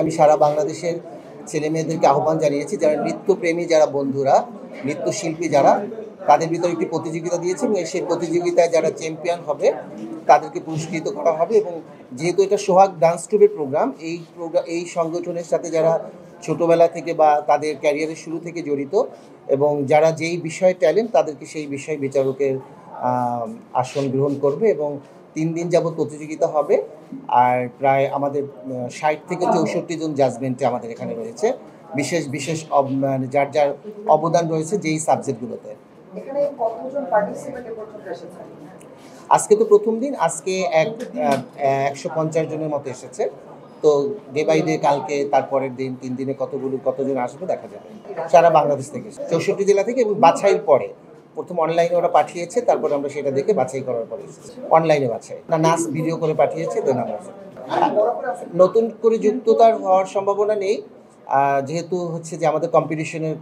আমি সারা বাংলাদেশের ছেলেমেয়েদেরকে আহ্বান জানিয়েছি, যারা নৃত্যপ্রেমী, যারা বন্ধুরা, নৃত্যশিল্পী যারা, তাদের ভিতরে একটি প্রতিযোগিতা দিয়েছি এবং সেই প্রতিযোগিতায় যারা চ্যাম্পিয়ন হবে তাদেরকে পুরস্কৃত করা হবে। এবং যেহেতু এটা সোহাগ ডান্স ট্রুপের প্রোগ্রাম, এই সংগঠনের সাথে যারা ছোটোবেলা থেকে বা তাদের ক্যারিয়ারের শুরু থেকে জড়িত এবং যারা যেই বিষয়ে ট্যালেন্ট, তাদেরকে সেই বিষয়ে বিচারকের আসন গ্রহণ করবে এবং 3 দিন যাবৎ প্রতিযোগিতা হবে। আর প্রায় আমাদের 60 থেকে 64 জন জাজমেন্টে আমাদের এখানে রয়েছে, বিশেষ বিশেষ মানে যার যার অবদান রয়েছে যেই সাবজেক্টগুলোতে। আজকে তো প্রথম দিন, আজকে 150 জনের মতো এসেছে। তো ডে বাই ডে কালকে তারপরের দিন 3 দিনে কতজন আসবে দেখা যাবে। সারা বাংলাদেশ থেকে 64 জেলা থেকে এবং বাছাইয়ের পরে প্রথম অনলাইনে ওরা পাঠিয়েছে, তারপরে আমরা সেটা দেখে বাছাই করার পরে অনলাইনে বাছাই না, নাচ ভিডিও করে পাঠিয়েছে, দেন আমরা নতুন করে যুক্ততার হওয়ার সম্ভাবনা নেই, যেহেতু হচ্ছে যে আমাদের কম্পিটিশনের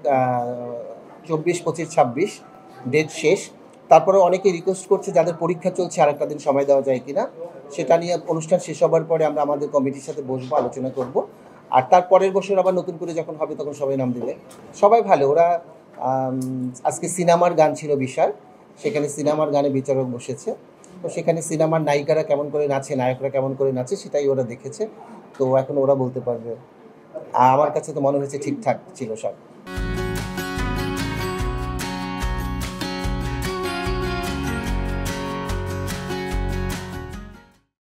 24, 25, 26 ডেট শেষ। তারপরে অনেকে রিকোয়েস্ট করছে যাদের পরীক্ষা চলছে আরেকটা দিন সময় দেওয়া যায় কিনা, সেটা নিয়ে অনুষ্ঠান শেষ হবার পরে আমরা আমাদের কমিটির সাথে বসবো, আলোচনা করব। আর তারপরের বছর আবার নতুন করে যখন হবে তখন সবাই নাম দেবে। সবাই ভালো। ওরা আজকে সিনেমার গান ছিল বিশাল, সেখানে সিনেমার গানে বিচারক বসেছে। তো সেখানে সিনেমার নায়িকারা কেমন করে নাচে, নায়করা কেমন করে নাচে, সেটাই ওরা দেখেছে। তো এখন ওরা বলতে পারবে। আমার কাছে তো মনে হয়েছে ঠিকঠাক ছিল সব।